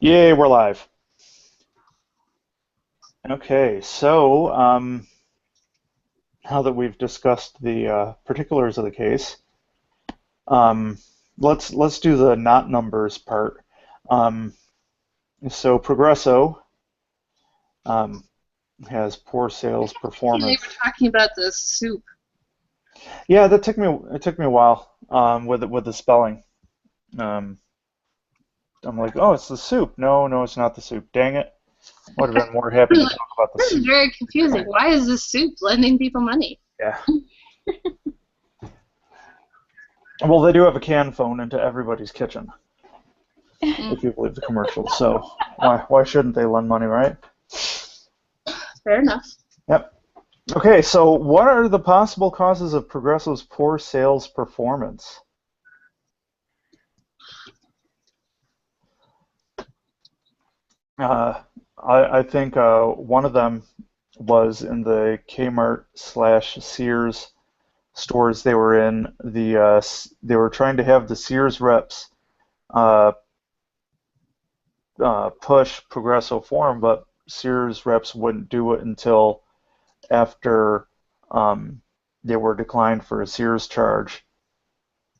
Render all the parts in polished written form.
Yay, we're live. Okay, so now that we've discussed the particulars of the case, um, let's do the not numbers part. Um, so Progresso um, has poor sales They performance. were talking about the soup. Yeah, it took me a while with the spelling. Um, I'm like, oh, it's the soup. No, no, it's not the soup. Dang it! Would have been more happy to talk about the This is soup. very confusing. Why is this soup lending people money? Yeah. Well, they do have a can phone into everybody's kitchen, Mm, if you believe the commercials. So why shouldn't they lend money, right? fair enough. Yep. Okay, so what are the possible causes of Progressive's poor sales performance? Uh, I think one of them was in the Kmart slash Sears stores they were in. They were trying to have the Sears reps uh, push Progresso for them, but Sears reps wouldn't do it until after um, they were declined for a Sears charge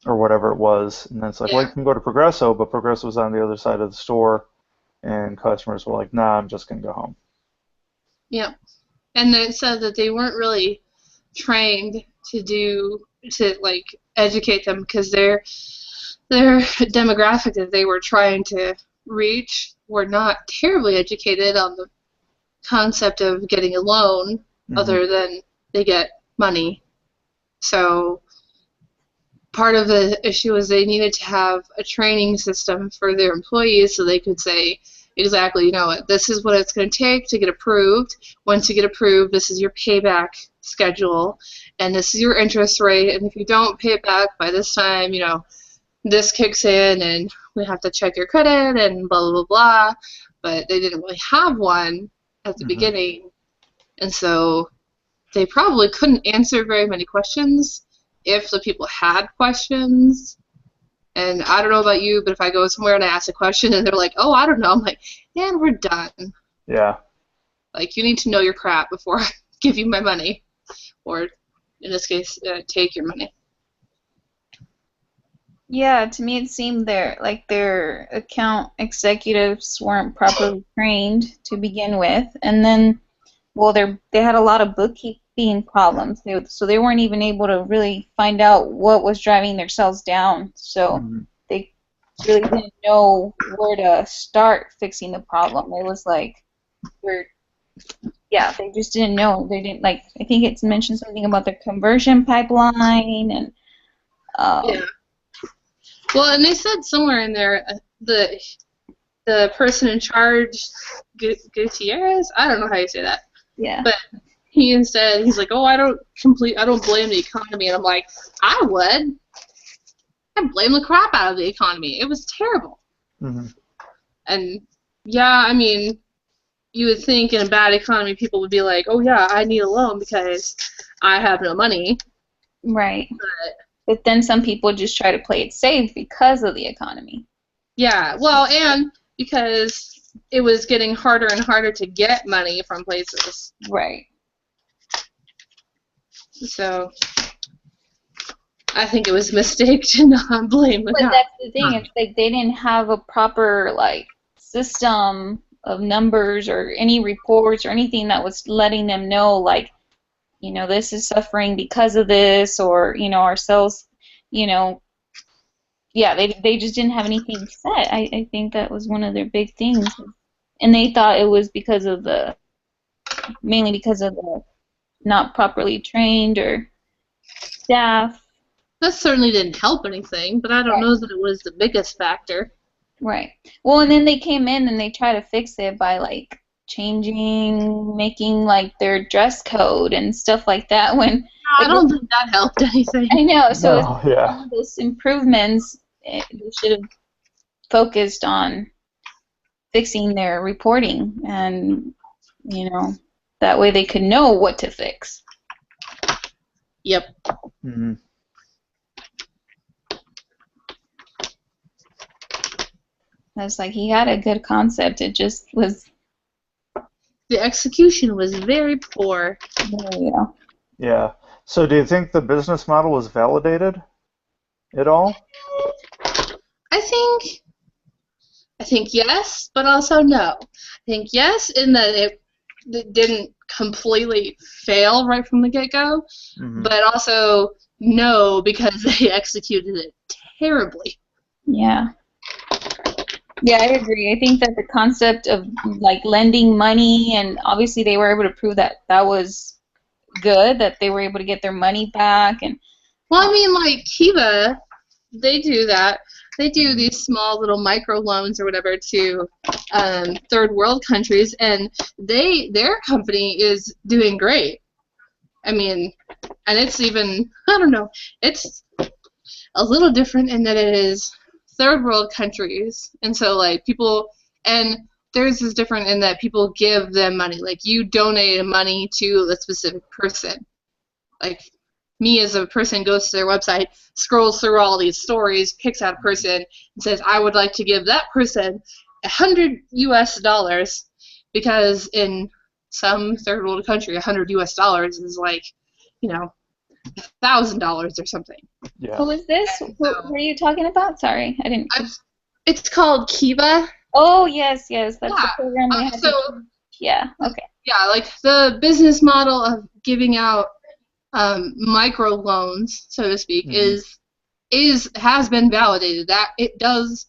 or whatever it was. And then it's like, well, you Yeah. can go to Progresso, but Progresso was on the other side of the store, and customers were like, nah, I'm just going to go home. Yeah. And they said that they weren't really trained to like educate them because their demographic that they were trying to reach were not terribly educated on the concept of getting a loan Hmm. other than they get money. So part of the issue is they needed to have a training system for their employees so they could say exactly, you know what, this is what it's going to take to get approved. Once you get approved, this is your payback schedule and this is your interest rate. And if you don't pay it back by this time, you know, this kicks in and we have to check your credit and blah, blah, blah, blah. But they didn't really have one at the Hmm. beginning. And so they probably couldn't answer very many questions if the people had questions. And I don't know about you, but if I go somewhere and I ask a question and they're like, oh, I don't know, I'm like, and we're done. Yeah. Like, you need to know your crap before I give you my money, or in this case, take your money. Yeah, to me it seemed their account executives weren't properly trained to begin with, and then well they had a lot of bookkeeping problems. So they weren't even able to really find out what was driving their sales down. So Hmm. they really didn't know where to start fixing the problem. It was like we're yeah, they just didn't know. They didn't like I think it's mentioned something about their conversion pipeline and Yeah. um Well, and they said somewhere in there the person in charge, Gutierrez, I don't know how you say that, yeah. but he said he's like, oh, I don't blame the economy, and I'm like, I would. I blame the crap out of the economy. It was terrible. Hmm. And yeah, I mean, you would think in a bad economy people would be like, oh yeah, I need a loan because I have no money. Right. But But then some people just try to play it safe because of the economy. yeah, well, and because it was getting harder and harder to get money from places. Right. So I think it was a mistake to not blame the But guy. that's the thing. It's like they didn't have a proper system of numbers or any reports or anything that was letting them know this is suffering because of this or our sales, you know, yeah, they just didn't have anything set. I think that was one of their big things. And they thought it was mainly because of the not properly trained or staff. That certainly didn't help anything, but I don't know that it was the biggest factor. Right. Well, and then they came in and they try to fix it by making their dress code and stuff like that. When I like don't think that helped anything. I know, so it's No, yeah. all those improvements. They should have focused on fixing their reporting, and that way they could know what to fix. Yep. It's like he had a good concept. It just was, The execution was very poor. you know. Yeah. So do you think the business model was validated at all? I think yes, but also no. I think yes in that it didn't completely fail right from the get-go, Hmm. but also no because they executed it terribly. Yeah. Yeah, I agree. I think that the concept of like lending money, and obviously they were able to prove that that was good, that they were able to get their money back, and Well, I mean, like Kiva, they do that. They do these small little micro loans or whatever to third world countries, and their company is doing great. I mean, and it's even, I don't know, it's a little different in that it is third world countries, and so like people, and theirs is different in that people give them money. Like you donate money to a specific person. Like me as a person goes to their website, scrolls through all these stories, picks out a person, and says, I would like to give that person $100 because in some third world country, $100 is like, you know, $1,000 or something. Yeah. who was this? Who are you talking about? Sorry, I didn't. It's called Kiva. Oh, yes, yes, that's the Yeah. program they had So to. Yeah, okay. yeah, like the business model of giving out micro loans, so to speak, Hmm. has been validated that it does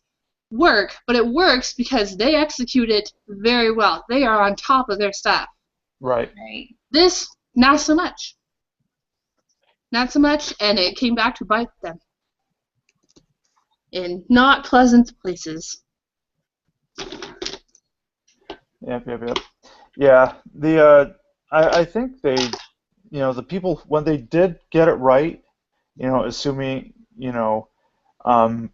work, but it works because they execute it very well. They are on top of their stuff. Right. Right. This, not so much. Not so much, and it came back to bite them in not pleasant places. Yep. Yep. Yep. Yeah. I think they, the people when they did get it right, assuming, um,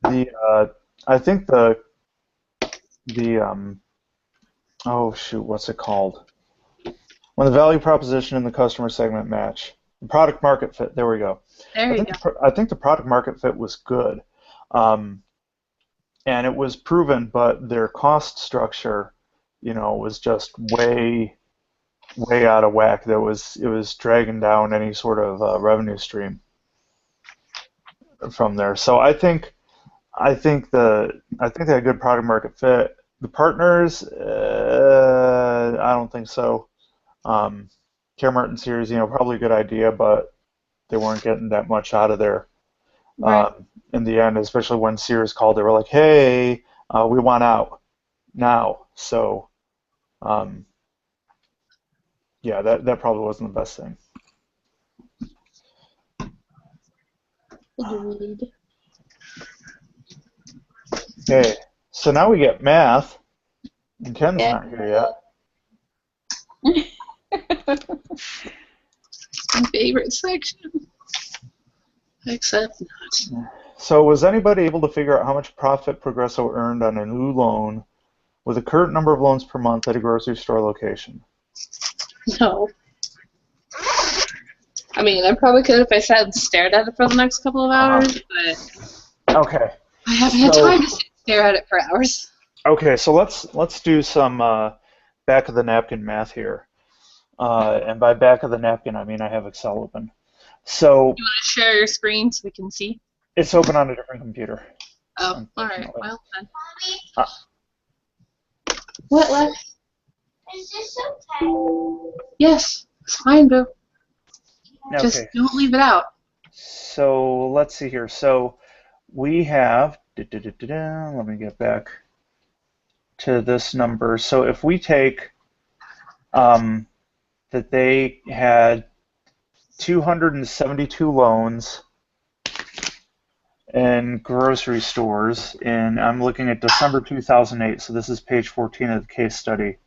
the I think the oh shoot, what's it called? When the value proposition and the customer segment match, the product market fit. There we go. There you go. I think the product market fit was good, um, and it was proven, but their cost structure, was just way out of whack. It was dragging down any sort of revenue stream from there. So I think they had good product market fit. The partners, I don't think so. Um, Care Martin series, probably a good idea, but they weren't getting that much out of there Right. in the end. Especially when Sears called, they were like, "Hey, we want out now." So um, yeah, that probably wasn't the best thing. Agreed. Okay, so now we get math, and Ken's Yeah. not here yet. My favorite section. Except not. So was anybody able to figure out how much profit Progresso earned on a new loan with a current number of loans per month at a grocery store location? No. I mean, I probably could if I sat and stared at it for the next couple of hours, but Okay. I haven't had time to sit and stare at it for hours. Okay, so let's do some back of the napkin math here. And by back of the napkin, I mean I have Excel open. So You want to share your screen so we can see? it's open on a different computer, Oh, all right. unfortunately. Well then. Uh, What, Lex? Is this okay? Yes, it's fine, Boo. Just okay, don't leave it out. so let's see here. So we have, let me get back to this number. So if we take that they had 272 loans in grocery stores, and I'm looking at December 2008, so this is page 14 of the case study.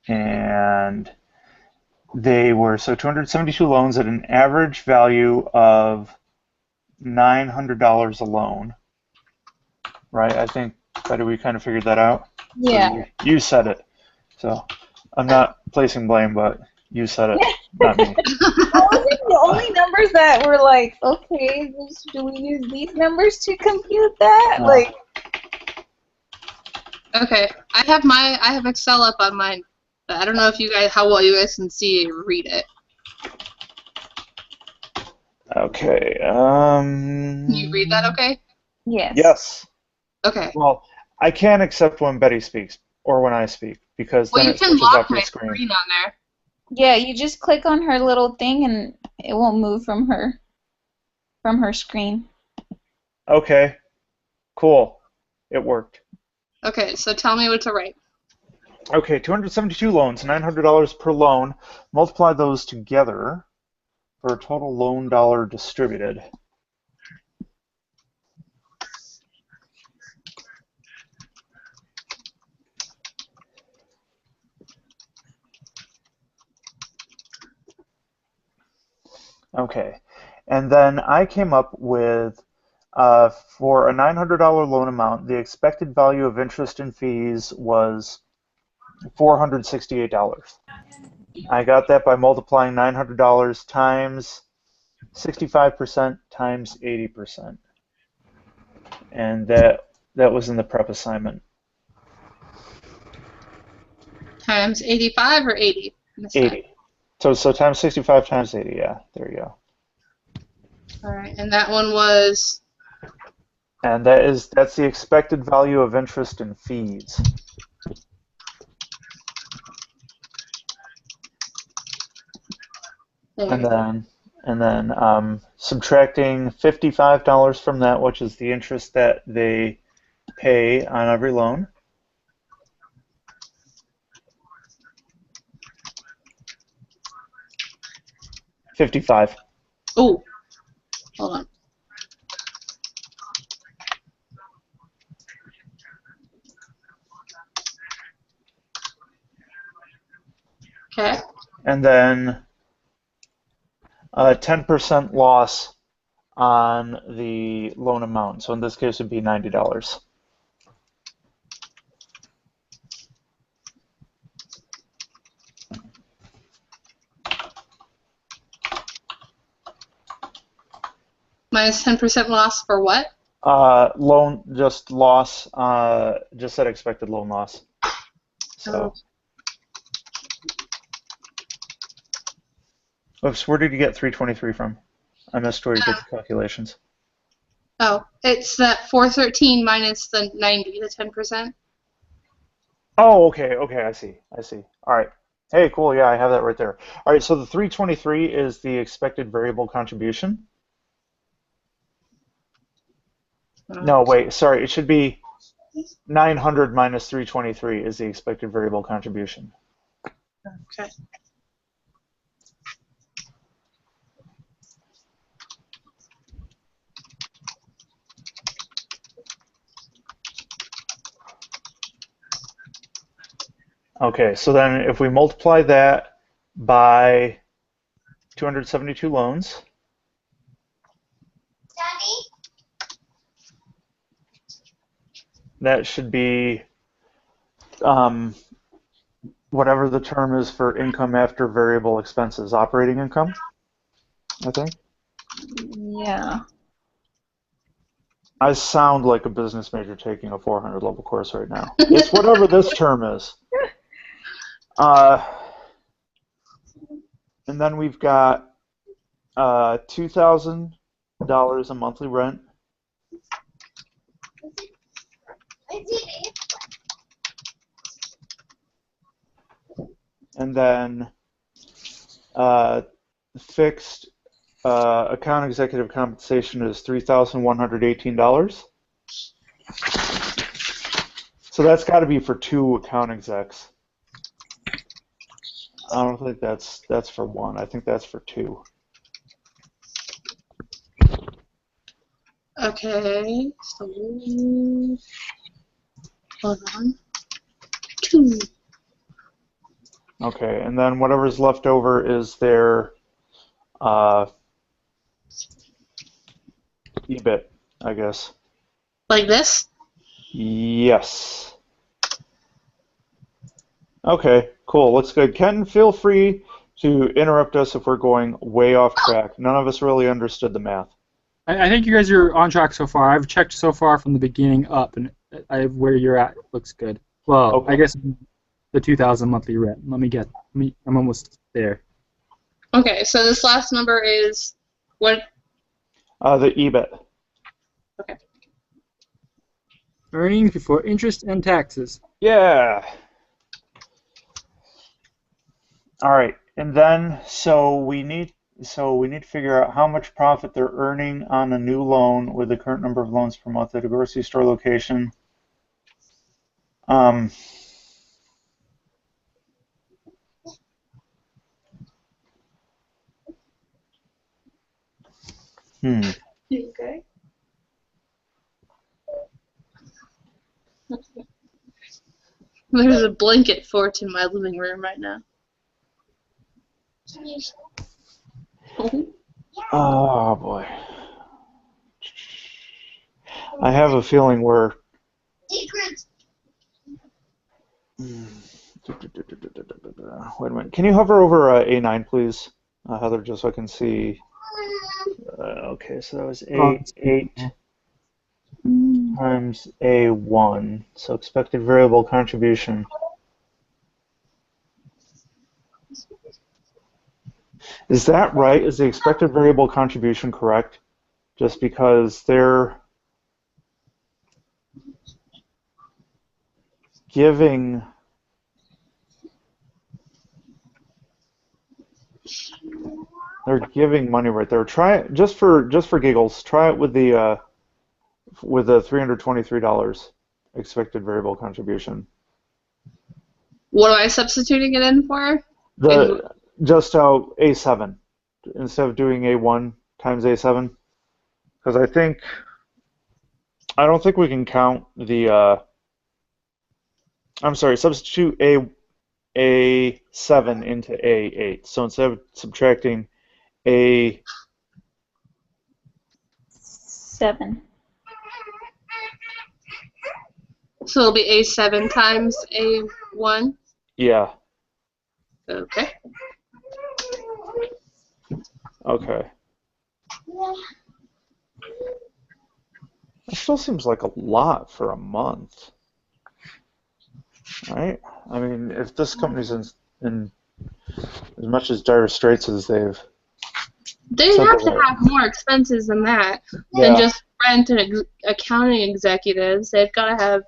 And they were, so 272 loans at an average value of $900 a loan, right? I think, Betty, we kind of figured that out. Yeah. You said it. So I'm not placing blame, but you said it, not me. I was in the only numbers that were like, okay, do we use these numbers to compute that? No. Like, Okay, I have Excel up on mine, but I don't know if you guys how well you guys can see or read it. Okay. Can you read that okay? yes. Yes. Okay. Well, I can accept when Betty speaks or when I speak because Well, then you it can switches lock off your my screen. screen on there. Yeah, you just click on her little thing and it won't move from her screen. Okay. Cool. It worked. Okay, so tell me what to write. Okay, 272 loans, $900 per loan. Multiply those together for a total loan dollar distributed. Okay, and then I came up with, for a $900 loan amount, the expected value of interest and fees was $468. I got that by multiplying $900 times 65% times 80%. And that was in the prep assignment. Times 85 or 80? Missed that. 80. So times 65 times 80, yeah, there you go. All right, and that one was And that's the expected value of interest and fees. there. And then subtracting $55 from that, which is the interest that they pay on every loan. $55. Oh, hold on. Okay. And then a 10% loss on the loan amount. So in this case, it would be $90. Minus 10% loss for what? Loan just loss, just said expected loan loss. So, oops, where did you get 323 from? I missed where you did the calculations. Oh, it's that 413 minus the 90, the 10%. Oh, okay, I see. All right. Hey, cool, yeah, I have that right there. All right, so the 323 is the expected variable contribution. No, wait, sorry, it should be 900 minus 323 is the expected variable contribution. Okay. Okay, so then if we multiply that by 272 loans, that should be whatever the term is for income after variable expenses, operating income, I think. Yeah. I sound like a business major taking a 400 level course right now. It's whatever this term is. And then we've got $2,000 a monthly rent. And then fixed account executive compensation is $3,118. So that's got to be for 2 account execs. I don't think that's for 1. I think that's for 2. Okay, so hold on. 2. Okay, and then whatever's left over is their EBIT, I guess. Like this? Yes. Okay, cool. Looks good. Ken, feel free to interrupt us if we're going way off track. None of us really understood the math. I think you guys are on track so far. I've checked so far from the beginning up, and where you're at looks good. Well, Okay. I guess the 2,000 monthly rent. I'm almost there. Okay, so this last number is what? The EBIT. Okay. Earnings before interest and taxes. Yeah. All right, and then so we need to figure out how much profit they're earning on a new loan with the current number of loans per month at a grocery store location. Um, Okay. There's a blanket fort in my living room right now. Oh boy. I have a feeling we're. Secrets. Wait a minute. Can you hover over A9, please, Heather, just so I can see? Okay, so that was A8 times A1. So expected variable contribution. Is that right? Is the expected variable contribution correct? Just because they're giving money right there. Try it just for giggles. Try it with the $323 expected variable contribution. What am I substituting it in for? Just A7 instead of doing A1 times A7, because I don't think we can count the. I'm sorry. Substitute A7 into A8. So instead of subtracting A. 7. So it'll be A7 times A1? Yeah. Okay. Okay. That still seems like a lot for a month, right? I mean, if this company's in as much as dire straits as they've They said have they to are. have more expenses than that than just rent and accounting executives. They've got to have,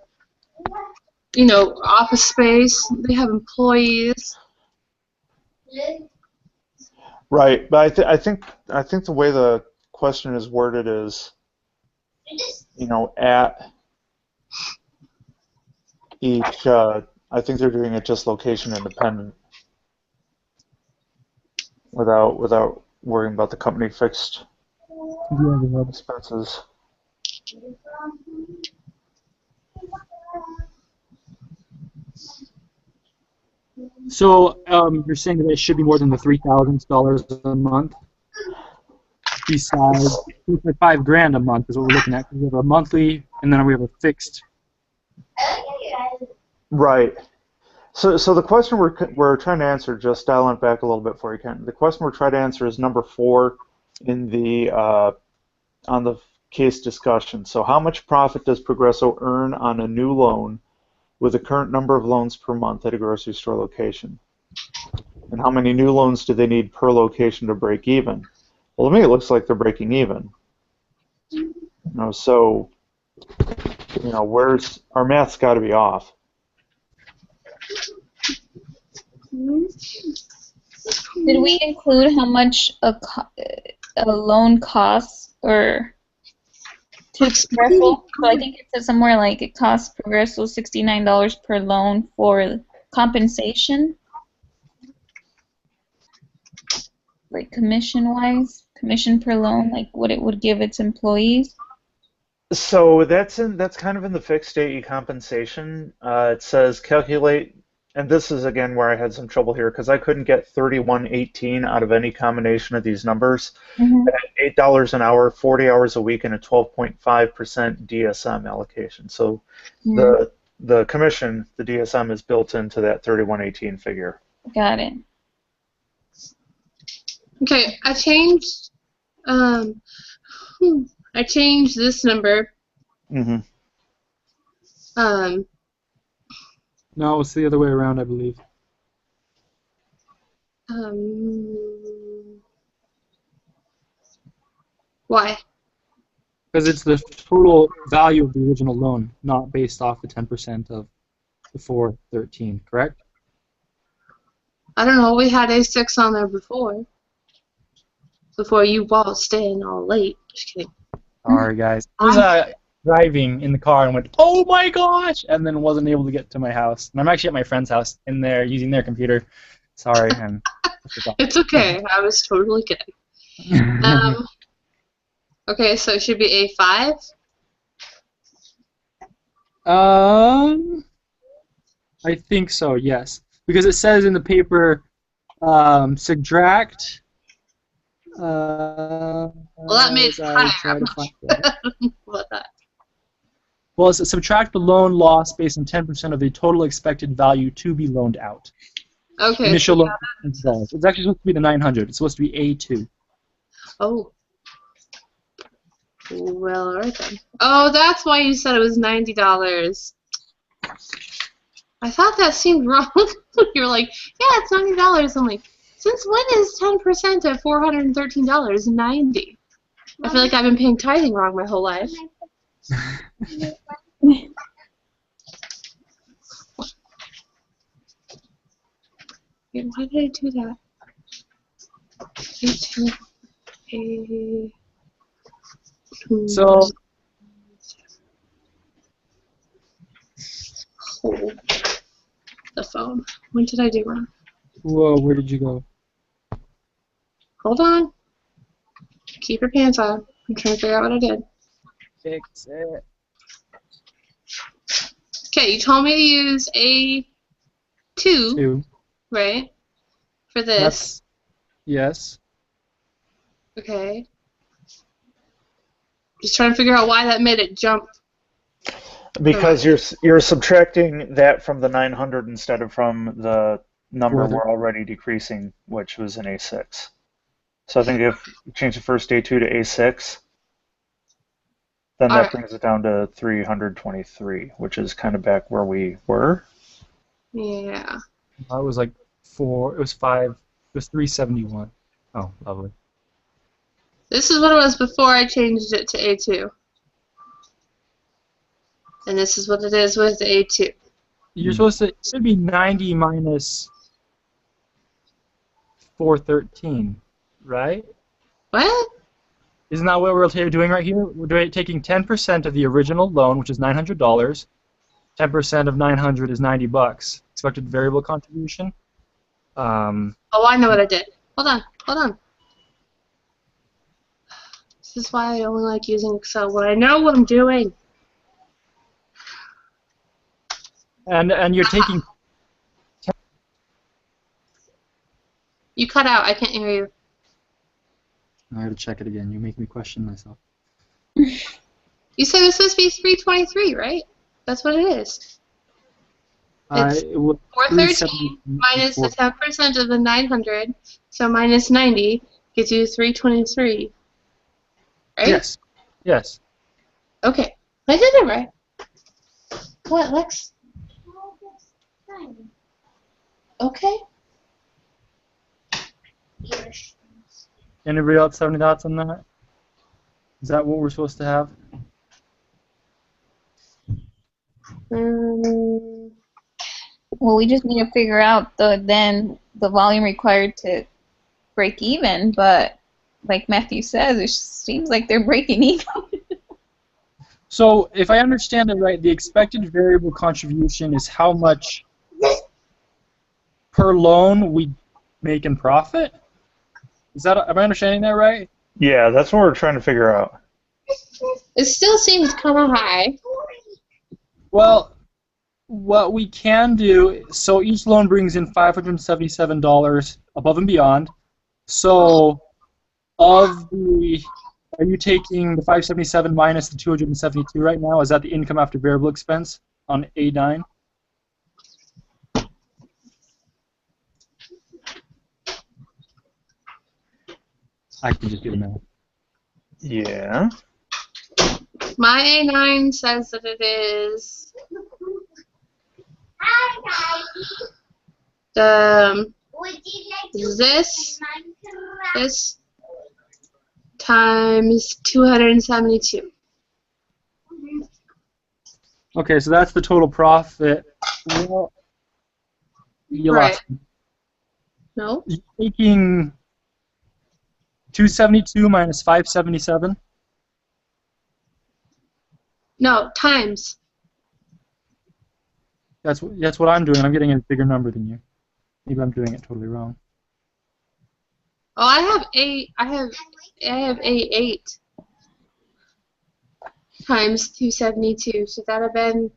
office space. They have employees. Right, but I think the way the question is worded is, at each. I think they're doing it just location independent, without worrying about the company fixed expenses. So you're saying that it should be more than the $3,000 a month? Besides, it's like $5,000 a month is what we're looking at. We have a monthly, and then we have a fixed. Right. So the question we're trying to answer, just dialing it back a little bit for you, Ken. The question we're trying to answer is number 4 in the on the case discussion. So how much profit does Progreso earn on a new loan with the current number of loans per month at a grocery store location? And how many new loans do they need per location to break even? Well, to me, it looks like they're breaking even. So, where's our math's got to be off. Did we include how much a loan costs or to Progreso? So I think it said somewhere like it costs Progreso $69 per loan for compensation, like commission-wise, commission per loan, like what it would give its employees. So that's kind of in the fixed AE compensation. It says calculate, and this is again where I had some trouble here because I couldn't get 3118 out of any combination of these numbers. Mm-hmm. At $8 an hour, 40 hours a week, and a 12.5% DSM allocation. So the commission, the DSM, is built into that 3118 figure. Got it. Okay, um, I changed this number. Mm-hmm. Um, No, it's the other way around, I believe. Why? Because it's the total value of the original loan, not based off the 10% of the 413, correct? I don't know. We had A6 on there before. Before you waltzed in all late. Just kidding. Sorry, guys. I was driving in the car and went, oh my gosh, and then wasn't able to get to my house. And I'm actually at my friend's house in there using their computer. Sorry, and I forgot. It's okay. I was totally kidding. Okay, so it should be A5. I think so, yes. Because it says in the paper, subtract. Well, that made it higher. Try to find it. What that? Well, it's subtract the loan loss based on 10% of the total expected value to be loaned out. Okay. Initial So loan $100. It's actually supposed to be the 900. It's supposed to be A2. Oh. Well, alright then. Oh, that's why you said it was $90. I thought that seemed wrong. You were like, yeah, it's $90. I'm like, since when is 10% of $413 90? I feel like I've been paying tithing wrong my whole life. Wait, why did I do that? So, Hold the phone. What did I do wrong? whoa, where did you go? Hold on. Keep your pants on. I'm trying to figure out what I did. Fix it. Okay, you told me to use A2, 2. right? For this. That's, yes. Okay. Just trying to figure out why that made it jump. Because you're subtracting that from the 900 instead of from the number we're already decreasing, which was an A6. So I think if you change the first A2 to A6, then that brings it down to 323, which is kind of back where we were. Yeah. It was like 4, it was 5, it was 371. Oh, lovely. This is what it was before I changed it to A2. And this is what it is with A2. You're supposed to, it should be 90 minus 413, right? What? Isn't that what we're doing right here? We're taking 10% of the original loan, which is $900. 10% of 900 is $90. Expected variable contribution. Oh, I know what I did. Hold on, hold on. This is why I only like using Excel when I know what I'm doing. And you're taking. You cut out. I can't hear you. I have to check it again. You make me question myself. You said it's supposed to be 323, right? That's what it is. It's 413 minus the 10% of the 900, so minus 90 gives you 323. Right? Yes. Yes. Okay. I did it right. What, Lex? Okay. Anybody else have any thoughts on that? Is that what we're supposed to have? Well, we just need to figure out the volume required to break even, but like Matthew says, it seems like they're breaking even. So, if I understand it right, the expected variable contribution is how much per loan we make in profit? Am I understanding that right? Yeah, that's what we're trying to figure out. It still seems kind of high. Well, what we can do, so each loan brings in $577 above and beyond. So, are you taking the 577 minus the 272 right now? Is that the income after variable expense on A9? I can just do the math. Yeah. My A9 says that it is Hi, guys. Would you like to this play Minecraft? this times 272. Okay, so that's the total profit. Well, you Right. lost me. No. You're taking 272 minus 577. No, times. That's what I'm doing. I'm getting a bigger number than you. Maybe I'm doing it totally wrong. Oh, I have A8 times 272. Should that have been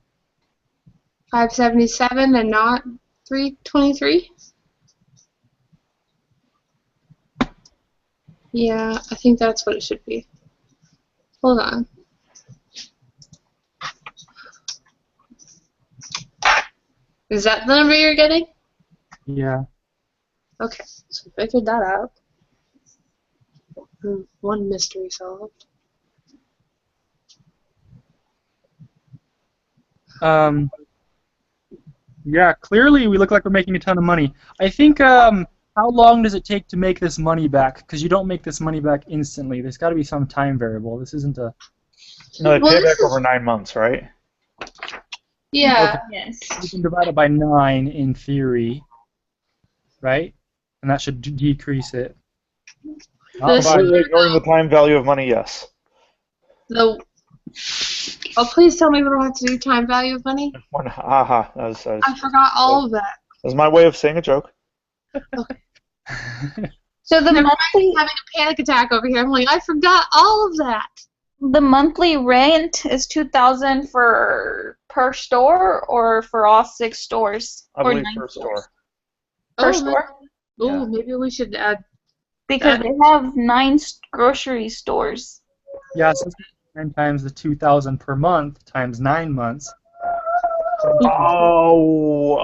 577 and not 323? Yeah, I think that's what it should be. Hold on. Is that the number you're getting? Yeah. Okay, so I figured that out. One mystery solved. Yeah, clearly we look like we're making a ton of money. I think, how long does it take to make this money back? Because you don't make this money back instantly. There's got to be some time variable. This isn't a... No, they Well, pay this back is- over 9 months, right? Yeah. Okay. Yes. You can divide it by 9 in theory, right? And that should decrease it. Not This- by- Completely ignoring the time value of money, yes. Oh, please tell me we don't have to do time value of money. Aha, that I forgot all of that. was my way of saying a joke. So the Never mind, monthly I'm having a panic attack over here. I'm like, I forgot all of that. the monthly rent is 2,000 for per store or for all 6 stores I or believe 9 per stores? store. Per Oh, store? Yeah. Maybe we should add. Because they have 9 grocery stores. Yeah, so 9 times the 2,000 per month times 9 months. Oh.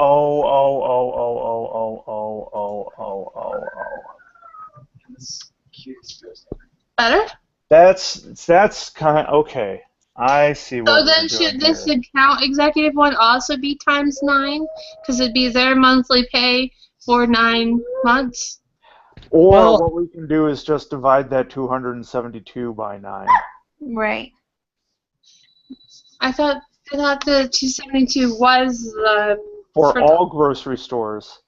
Better? That's kind of okay. I see what So we're then doing should this here. account executive one also be times 9? Because it'd be their monthly pay for 9 months. Or Well- what we can do is just divide that 272 by 9. Right. I thought the 272 was the For for all grocery stores.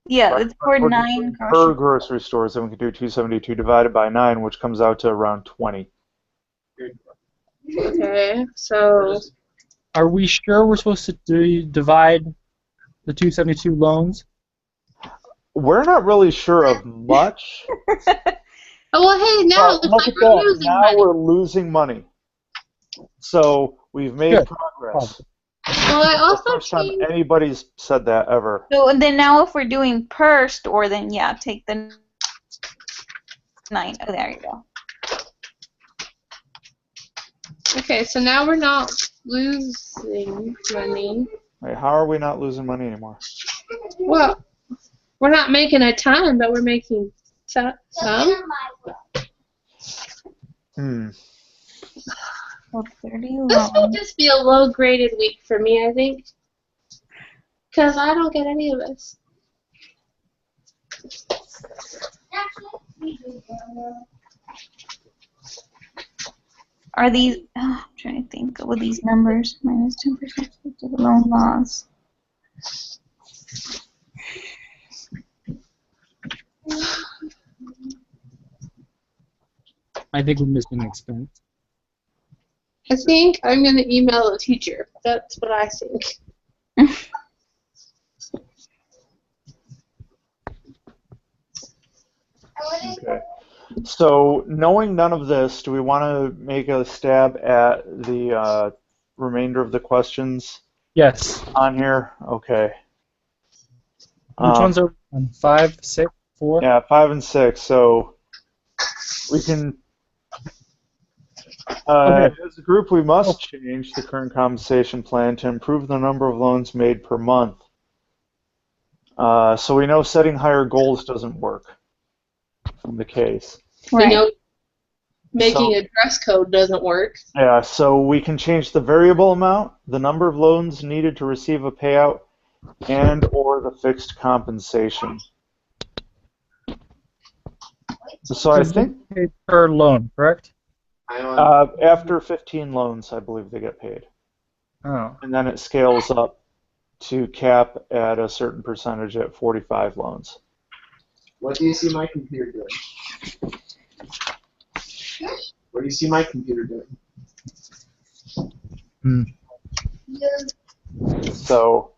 Yeah, Right. it's for Or 9 per grocery. grocery stores, then we can do 272 divided by 9, which comes out to around 20. Okay, so Are we sure we're supposed to divide the 272 loans? We're not really sure of much. oh well, hey, now it But looks look like at we're that. losing Now money. we're losing money. So we've made Good. progress. Well, I The also first time changed. anybody's said that ever. So and then now if we're doing per store, then yeah, take the 9. Oh, there you go. Okay, so now we're not losing money. Wait, how are we not losing money anymore? Well, we're not making a ton, but we're making some. Hmm. Well, 30 This will loans. just be a low graded week for me, I think. Because I don't get any of this. Are these? I'm trying to think with these numbers. Minus 10% of the loan loss. I think we're missing an expense. I think I'm going to email the teacher. That's what I think. Okay. So, knowing none of this, do we want to make a stab at the remainder of the questions Yes. on here? Okay. Which ones are on? 5, 6, 4? Yeah, 5 and 6. So we can. Okay. As a group, we must change the current compensation plan to improve the number of loans made per month. So we know setting higher goals doesn't work from the case. You Right. know, making So a dress code doesn't work. yeah, so we can change the variable amount, the number of loans needed to receive a payout, and or the fixed compensation. So I So they think pay per loan, correct? after 15 loans, I believe they get paid. Oh. And then it scales up to cap at a certain percentage at 45 loans. What do you see my computer doing? What do you see my computer doing? Hmm. So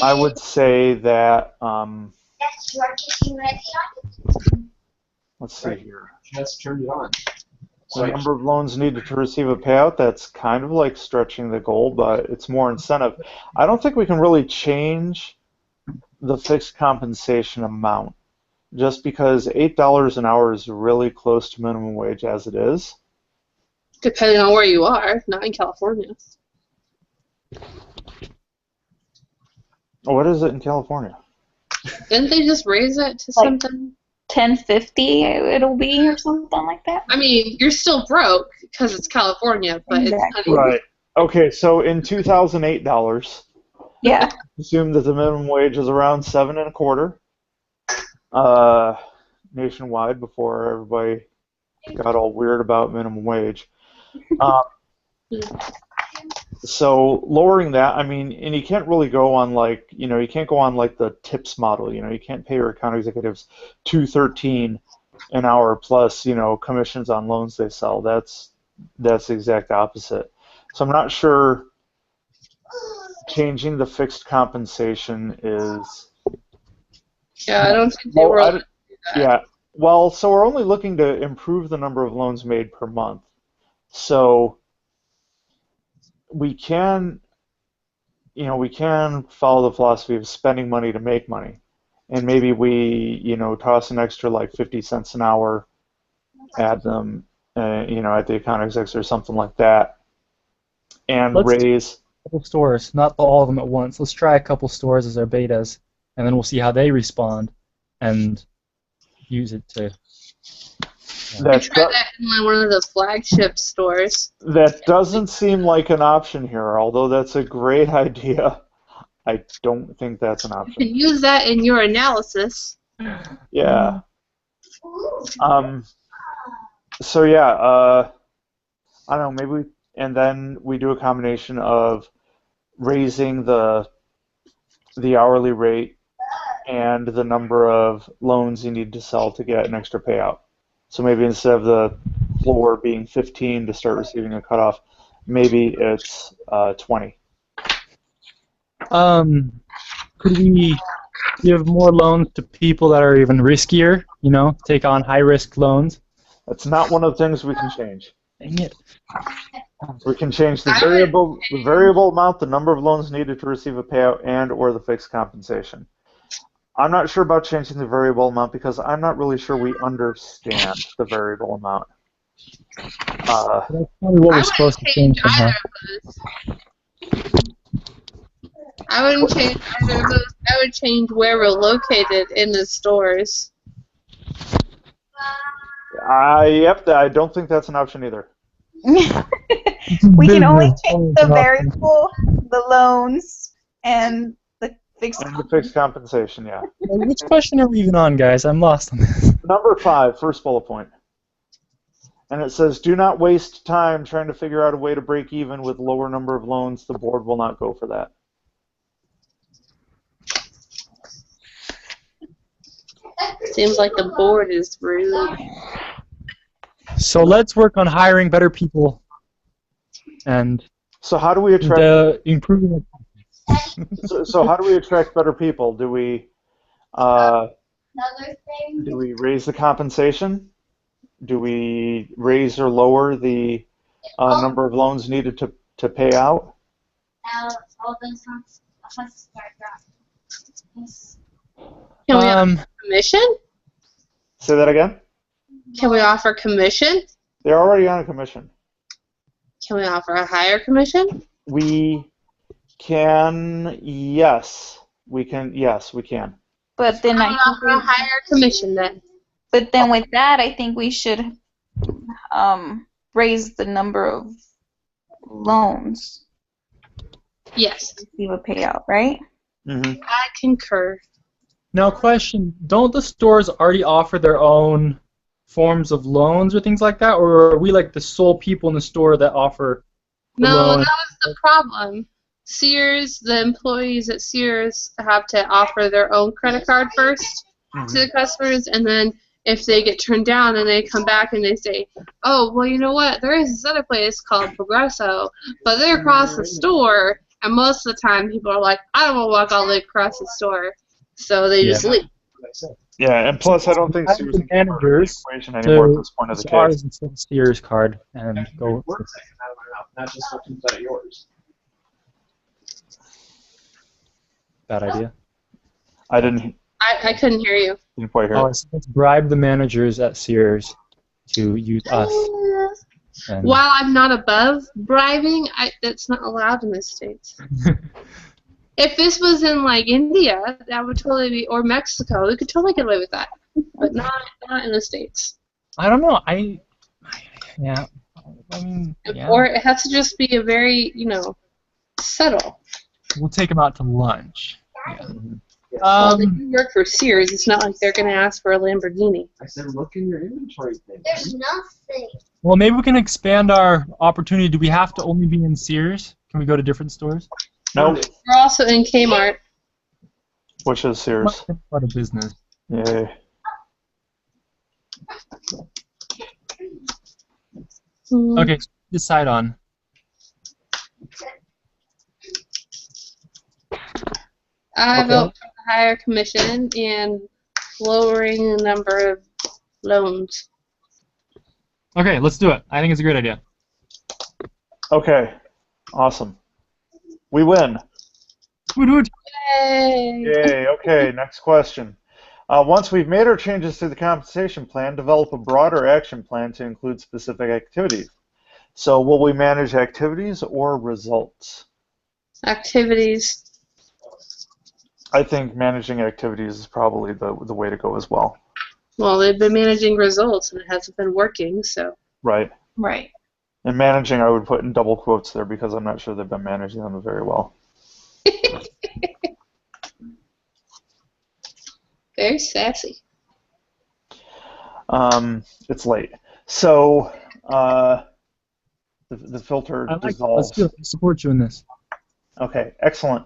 I would say that, That's your kitchen ready let's see here. Just turned it on. The number of loans needed to receive a payout, that's kind of like stretching the goal, but it's more incentive. I don't think we can really change the fixed compensation amount just because $8 an hour is really close to minimum wage as it is. Depending on where you are, not in California. What is it in California? Didn't they just raise it to Like- something? 10.50 it'll be or something like that. I mean, you're still broke because it's California, but Exactly. it's not Right. Okay, so in 2008 dollars, Yeah. assume that the minimum wage is around 7.25 nationwide before everybody got all weird about minimum wage. Um, so lowering that, I mean, and you can't really go on like, you can't go on like the tips model. You can't pay your account executives $2.13 an hour plus, commissions on loans they sell. That's the exact opposite. So I'm not sure changing the fixed compensation is. Yeah, I don't think they Well, were allowed to do that. Yeah. Well, so we're only looking to improve the number of loans made per month. So we can, we can follow the philosophy of spending money to make money. And maybe we, toss an extra like 50 cents an hour at them, at the account execs or something like that, and Let's do raise. a couple stores, not all of them at once. Let's try a couple stores as our betas, and then we'll see how they respond and use it to. I tried that in one of the flagship stores. That doesn't seem like an option here, although that's a great idea. I don't think that's an You option. can use that in your analysis. Yeah. So yeah, I don't know, and then we do a combination of raising the hourly rate and the number of loans you need to sell to get an extra payout. So maybe instead of the floor being 15 to start receiving a cutoff, maybe it's 20. Could we give more loans to people that are even riskier? Take on high-risk loans. That's not one of the things we can change. Dang it. We can change the variable amount, the number of loans needed to receive a payout, and or the fixed compensation. I'm not sure about changing the variable amount because I'm not really sure we understand the variable amount. That's probably what I we're supposed to wouldn't change change somehow. either of those. I wouldn't change either of those. I would change where we're located in the stores. Yep, I don't think that's an option either. We can only change the variable, the loans, and the fixed. And the fixed compensation, yeah. Which question are we even on, guys? I'm lost on this. Number 5, first bullet point. And it says, do not waste time trying to figure out a way to break even with lower number of loans. The board will not go for that. Seems like the board is rude. So let's work on hiring better people and So how do we attract? improving. So how do we attract better people? Do we Another thing. raise the compensation? Do we raise or lower the number of loans needed to pay out? All the songs must start dropping. Can we offer commission? Say that again. Can we offer commission? They're already on a commission. Can we offer a higher commission? We can, yes. We can, yes, we can. But then Can I we think offer a higher commission then? But then with that, I think we should raise the number of loans Yes, to receive a payout, right? Mm-hmm. I concur. Now, question: don't the stores already offer their own forms of loans or things like that, or are we like the sole people in the store that offer the No, that loan? was the problem. Sears, the employees at Sears have to offer their own credit card first to the customers, and then if they get turned down and they come back and they say, oh, well, you know what, there is this other place called Progreso, but they're across the store, and most of the time people are like, I don't want to walk all the way across the store, so they Yeah. just leave. What I said. Yeah, and plus I don't think Add Sears the and Kmart are in the managers equation anymore at to this point of the use case. ours instead of Sears card and go. Words that come out of my mouth, not just what comes out of yours. Bad idea. I didn't I couldn't hear you. quite hear. Oh, let's bribe the managers at Sears to use us. And While I'm not above bribing, that's not allowed in the States. If this was in like India, that would totally be, or Mexico, we could totally get away with that, but not in the States. I don't know. Yeah. I mean, yeah. Or it has to just be a very, subtle. We'll take them out to lunch. Yeah. Yes. Well, they do work for Sears. It's not like they're going to ask for a Lamborghini. I said look in your inventory thing. There's nothing. Well, maybe we can expand our opportunity. Do we have to only be in Sears? Can we go to different stores? Nope. We're also in Kmart. Which is Sears. Out of business. Yay. Okay, decide on. I Okay. vote for the higher commission and lowering the number of loans. Okay, let's do it. I think it's a great idea. Okay. Awesome. We win. Woot woot. Yay! Yay. Okay, next question. Once we've made our changes to the compensation plan, develop a broader action plan to include specific activities. So will we manage activities or results? Activities. I think managing activities is probably the way to go as well. Well, they've been managing results and it hasn't been working, so. Right. Right. And managing I would put in double quotes there because I'm not sure they've been managing them very well. Very sassy. It's late. So the filter I like it. dissolves. Let's do it. I support you in this. Okay, excellent.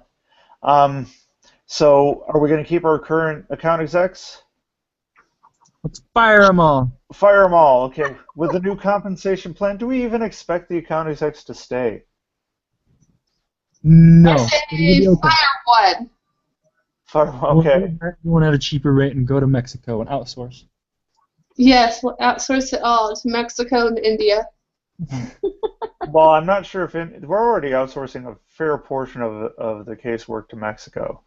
So are we going to keep our current account execs? Let's fire them all. Fire them all. Okay. With the new compensation plan, do we even expect the account execs to stay? No. I It'll say be okay. fire one. Fire, okay. We'll go at a cheaper rate and go to Mexico and outsource. Yes, we'll outsource it all to Mexico and India. Well, I'm not sure if we're already outsourcing a fair portion of the casework to Mexico.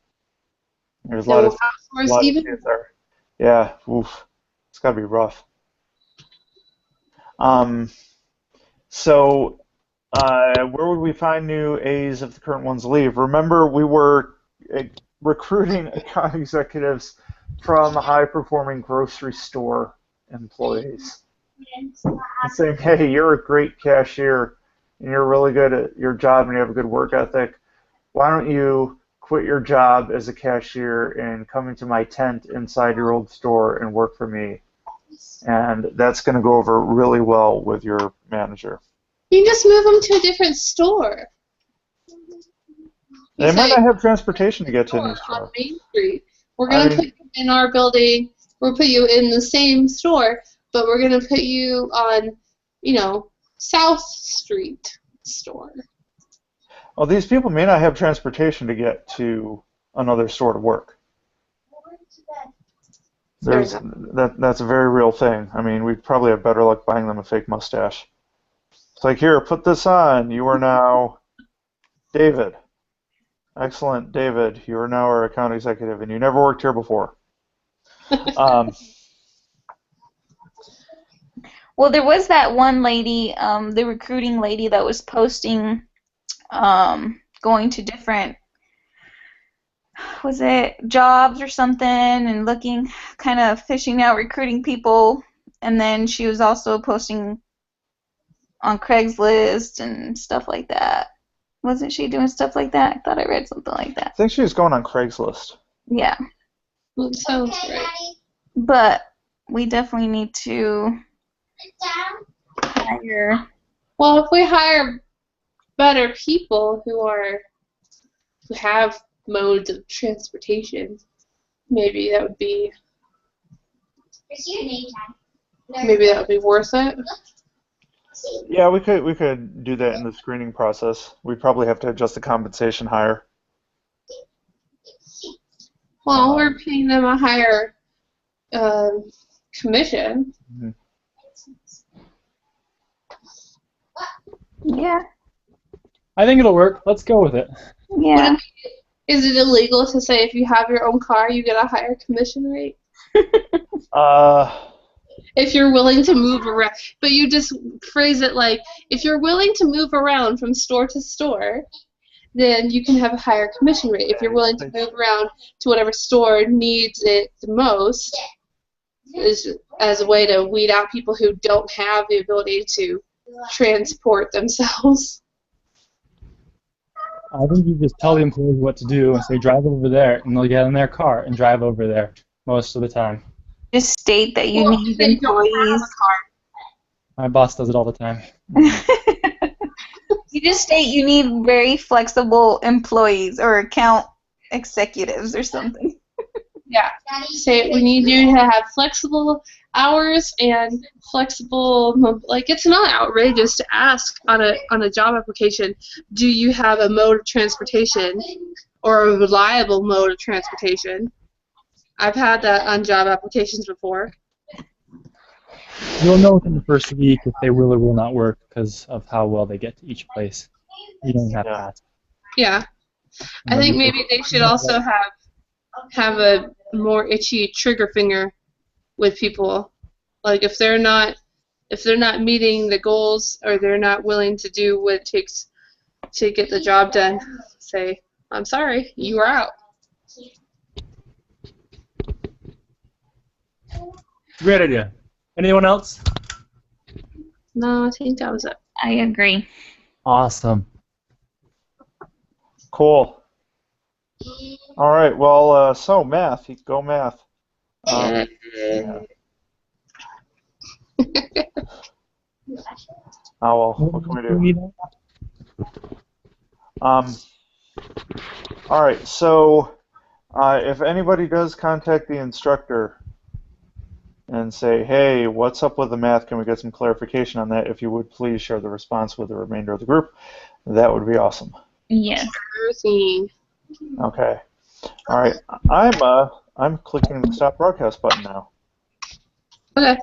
There's a lot So of we'll outsource lot of even kids there. Yeah. Oof. It's got to be rough. So where would we find new A's if the current ones leave? Remember, we were recruiting account executives from high-performing grocery store employees. And saying, hey, you're a great cashier, and you're really good at your job, and you have a good work ethic. Why don't you quit your job as a cashier and come into my tent inside your old store and work for me? And that's going to go over really well with your manager. you can just move them to a different store. They You might say, not have transportation to get to a new on store. Main Street. We're going to put you in our building. We'll put you in the same store, but we're going to put you on, South Street store. Well, these people may not have transportation to get to another store to work. That's a very real thing. I mean, we'd probably have better luck buying them a fake mustache. It's like, here, put this on. You are now David. Excellent, David. You are now our account executive, and you never worked here before. Well, there was that one lady, the recruiting lady, that was posting, going to different was it jobs or something, and looking, kind of fishing out, recruiting people. And then she was also posting on Craigslist and stuff like that. Wasn't she doing stuff like that? I thought I read something like I that. think she was going on Craigslist. Yeah. That sounds Okay, right. Daddy. But we definitely need to Sit down. hire. Well, if we hire better people who have modes of transportation, maybe that would be It's your name tag. maybe that would be worth it. See. Yeah, we could do that in the screening process. We'd probably have to adjust the compensation higher. Well, we're paying them a higher commission. Mhm. Yeah. I think it'll work. Let's go with it. Yeah. Is it illegal to say if you have your own car, you get a higher commission rate? Uh, If you're willing to move around, but you just phrase it like, if you're willing to move around from store to store, then you can have a higher commission rate. If you're willing to move around to whatever store needs it the most, is as a way to weed out people who don't have the ability to transport themselves. I think you just tell the employees what to do and say drive over there, and they'll get in their car and drive over there most of the time. Just state that you Well, need they don't have employees. a car. My boss does it all the time. You just state you need very flexible employees or account executives or something. Yeah. Daddy, Say we need you to have flexible hours and flexible, like, it's not outrageous to ask on a job application, do you have a mode of transportation or a reliable mode of transportation? I've had that on job applications before. You'll know within the first week if they will or will not work because of how well they get to each place. You don't have to Yeah. ask. Yeah. I think maybe they should also have a more itchy trigger finger with people. Like if they're not meeting the goals or they're not willing to do what it takes to get the job done, say, I'm sorry, you are out. Great idea. Anyone else? No, I think that was it. I agree. Awesome. cool. All right. Well, so math. Go math. Yeah. Oh well. What can we do? All right. So, if anybody does contact the instructor and say, "Hey, what's up with the math? Can we get some clarification on that?" If you would please share the response with the remainder of the group, that would be awesome. Yes. Everything. Okay. All right. I'm clicking the stop broadcast button now. Okay.